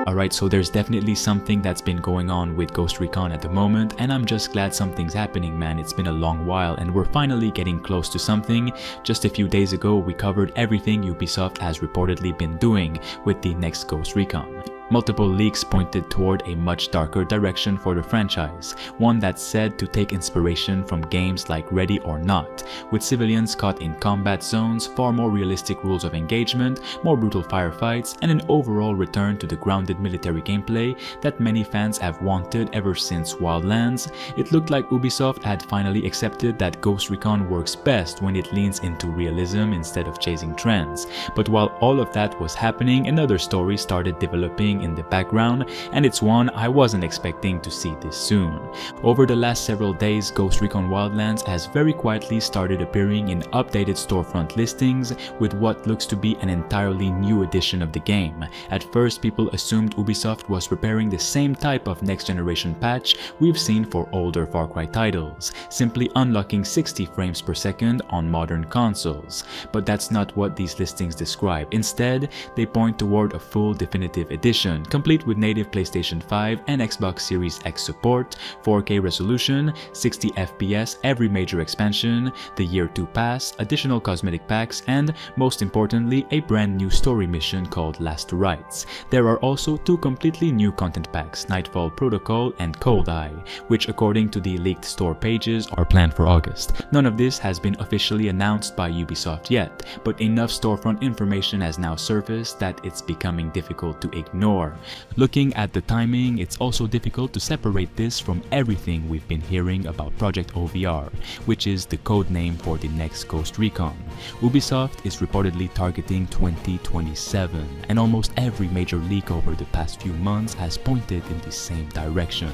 Alright, so there's definitely something that's been going on with Ghost Recon at the moment, and I'm just glad something's happening, man. It's been a long while and we're finally getting close to something. Just a few days ago, we covered everything Ubisoft has reportedly been doing with the next Ghost Recon. Multiple leaks pointed toward a much darker direction for the franchise, one that's said to take inspiration from games like Ready or Not, with civilians caught in combat zones, far more realistic rules of engagement, more brutal firefights, and an overall return to the grounded military gameplay that many fans have wanted ever since Wildlands. It looked like Ubisoft had finally accepted that Ghost Recon works best when it leans into realism instead of chasing trends. But while all of that was happening, another story started developing in the background, and it's one I wasn't expecting to see this soon. Over the last several days, Ghost Recon Wildlands has very quietly started appearing in updated storefront listings with what looks to be an entirely new edition of the game. At first, people assumed Ubisoft was preparing the same type of next generation patch we've seen for older Far Cry titles, simply unlocking 60 frames per second on modern consoles. But that's not what these listings describe. Instead, they point toward a full definitive edition, complete with native PlayStation 5 and Xbox Series X support, 4K resolution, 60 FPS, every major expansion, the Year 2 Pass, additional cosmetic packs, and most importantly, a brand new story mission called Last Rites. There are also two completely new content packs, Nightfall Protocol and Cold Eye, which according to the leaked store pages are planned for August. None of this has been officially announced by Ubisoft yet, but enough storefront information has now surfaced that it's becoming difficult to ignore. Looking at the timing, it's also difficult to separate this from everything we've been hearing about Project OVR, which is the code name for the next Ghost Recon. Ubisoft is reportedly targeting 2027, and almost every major leak over the past few months has pointed in the same direction.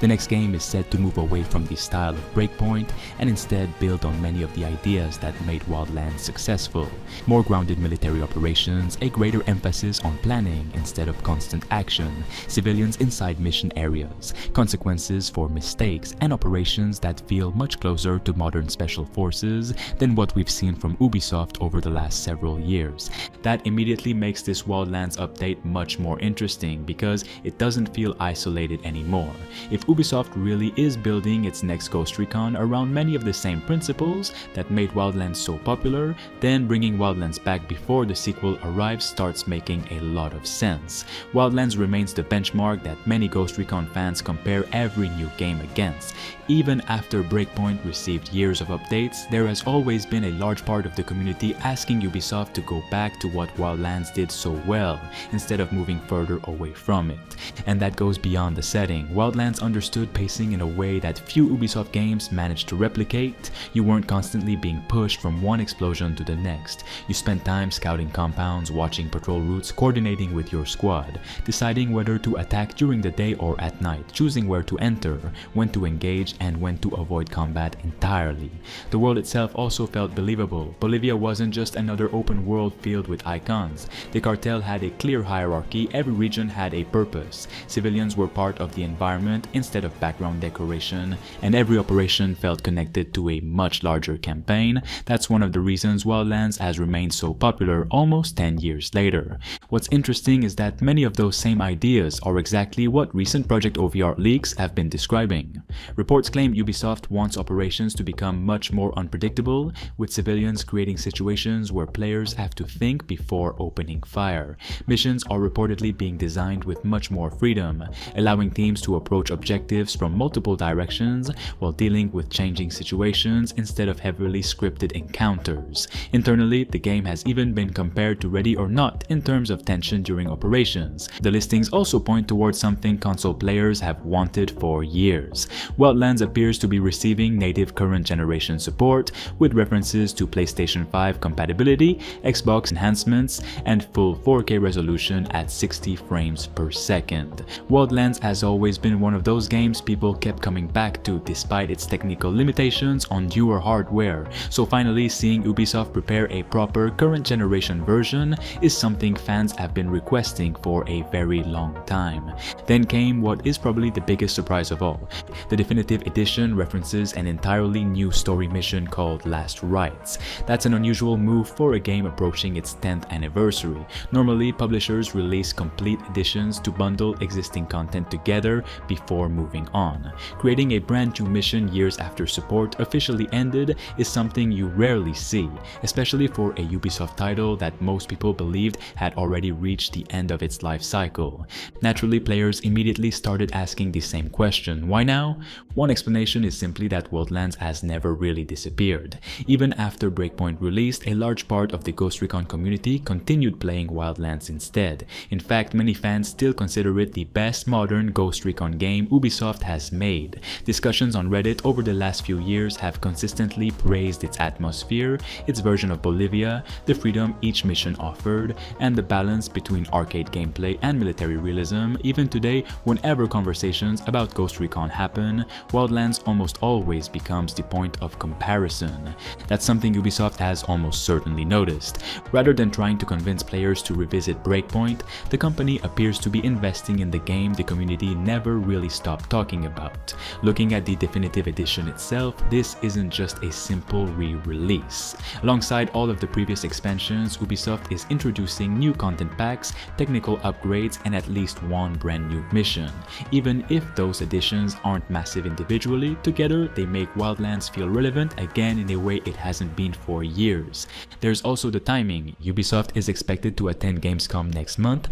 The next game is said to move away from the style of Breakpoint and instead build on many of the ideas that made Wildlands successful. More grounded military operations, a greater emphasis on planning instead of constant action, civilians inside mission areas, consequences for mistakes, and operations that feel much closer to modern special forces than what we've seen from Ubisoft over the last several years. That immediately makes this Wildlands update much more interesting because it doesn't feel isolated anymore. If Ubisoft really is building its next Ghost Recon around many of the same principles that made Wildlands so popular, then bringing Wildlands back before the sequel arrives starts making a lot of sense. Wildlands remains the benchmark that many Ghost Recon fans compare every new game against. Even after Breakpoint received years of updates, there has always been a large part of the community asking Ubisoft to go back to what Wildlands did so well, instead of moving further away from it. And that goes beyond the setting. Wildlands understood pacing in a way that few Ubisoft games managed to replicate. You weren't constantly being pushed from one explosion to the next. You spent time scouting compounds, watching patrol routes, coordinating with your squad, deciding whether to attack during the day or at night, choosing where to enter, when to engage, and when to avoid combat entirely. The world itself also felt believable. Bolivia wasn't just another open world filled with icons. The cartel had a clear hierarchy, every region had a purpose. Civilians were part of the environment instead of background decoration, and every operation felt connected to a much larger campaign. That's one of the reasons Wildlands has remained so popular almost 10 years later. What's interesting is that many of those same ideas are exactly what recent Project OVR leaks have been describing. Reports claim Ubisoft wants operations to become much more unpredictable, with civilians creating situations where players have to think before opening fire. Missions are reportedly being designed with much more freedom, allowing teams to approach objectives from multiple directions while dealing with changing situations instead of heavily scripted encounters. Internally, the game has even been compared to Ready or Not in terms of tension during operations. The listings also point towards something console players have wanted for years. Wildlands appears to be receiving native current generation support, with references to PlayStation 5 compatibility, Xbox enhancements, and full 4K resolution at 60 frames per second. Wildlands has always been one of those games people kept coming back to despite its technical limitations on newer hardware, so finally seeing Ubisoft prepare a proper current generation version is something fans have been requesting for for a very long time. Then came what is probably the biggest surprise of all. The Definitive Edition references an entirely new story mission called Last Rites. That's an unusual move for a game approaching its 10th anniversary. Normally, publishers release complete editions to bundle existing content together before moving on. Creating a brand new mission years after support officially ended is something you rarely see, especially for a Ubisoft title that most people believed had already reached the end of its life cycle. Naturally, players immediately started asking the same question: why now? One explanation is simply that Wildlands has never really disappeared. Even after Breakpoint released, a large part of the Ghost Recon community continued playing Wildlands instead. In fact, many fans still consider it the best modern Ghost Recon game Ubisoft has made. Discussions on Reddit over the last few years have consistently praised its atmosphere, its version of Bolivia, the freedom each mission offered, and the balance between arcade gameplay and military realism. Even today, whenever conversations about Ghost Recon happen, Wildlands almost always becomes the point of comparison. That's something Ubisoft has almost certainly noticed. Rather than trying to convince players to revisit Breakpoint, the company appears to be investing in the game the community never really stopped talking about. Looking at the Definitive Edition itself, this isn't just a simple re-release. Alongside all of the previous expansions, Ubisoft is introducing new content packs, technical upgrades, and at least one brand new mission. Even if those additions aren't massive individually, together they make Wildlands feel relevant again in a way it hasn't been for years. There's also the timing. Ubisoft is expected to attend Gamescom next month.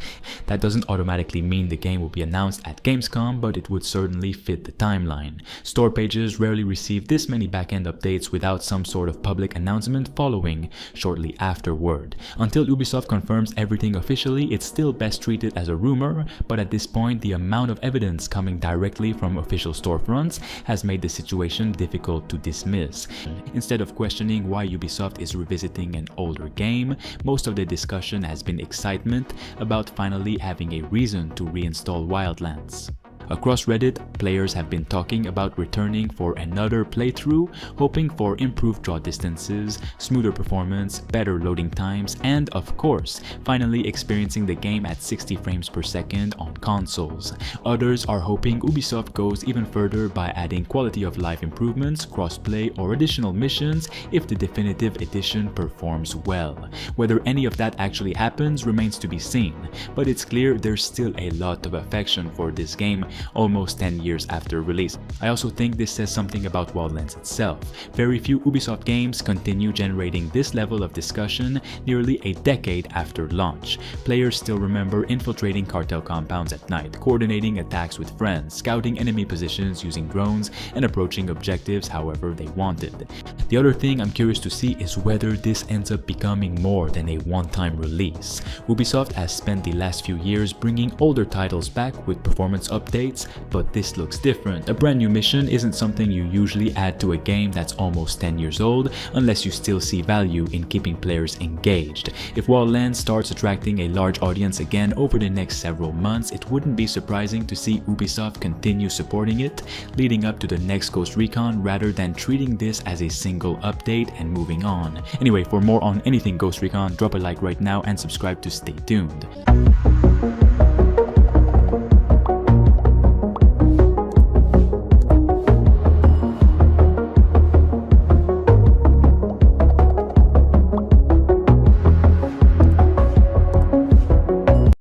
That doesn't automatically mean the game will be announced at Gamescom, but it would certainly fit the timeline. Store pages rarely receive this many backend updates without some sort of public announcement following shortly afterward. Until Ubisoft confirms everything officially, it's still best treated as a rumor, but at this point the amount of evidence coming directly from official storefronts has made the situation difficult to dismiss. Instead of questioning why Ubisoft is revisiting an older game, most of the discussion has been excitement about finally having a reason to reinstall Wildlands. Across Reddit, players have been talking about returning for another playthrough, hoping for improved draw distances, smoother performance, better loading times, and of course, finally experiencing the game at 60 frames per second on consoles. Others are hoping Ubisoft goes even further by adding quality of life improvements, crossplay, or additional missions if the Definitive Edition performs well. Whether any of that actually happens remains to be seen, but it's clear there's still a lot of affection for this game almost 10 years after release. I also think this says something about Wildlands itself. Very few Ubisoft games continue generating this level of discussion nearly a decade after launch. Players still remember infiltrating cartel compounds at night, coordinating attacks with friends, scouting enemy positions using drones, and approaching objectives however they wanted. The other thing I'm curious to see is whether this ends up becoming more than a one-time release. Ubisoft has spent the last few years bringing older titles back with performance updates, but this looks different. A brand new mission isn't something you usually add to a game that's almost 10 years old unless you still see value in keeping players engaged. If Wildlands starts attracting a large audience again over the next several months, it wouldn't be surprising to see Ubisoft continue supporting it, leading up to the next Ghost Recon rather than treating this as a single update and moving on. Anyway, for more on anything Ghost Recon, drop a like right now and subscribe to stay tuned.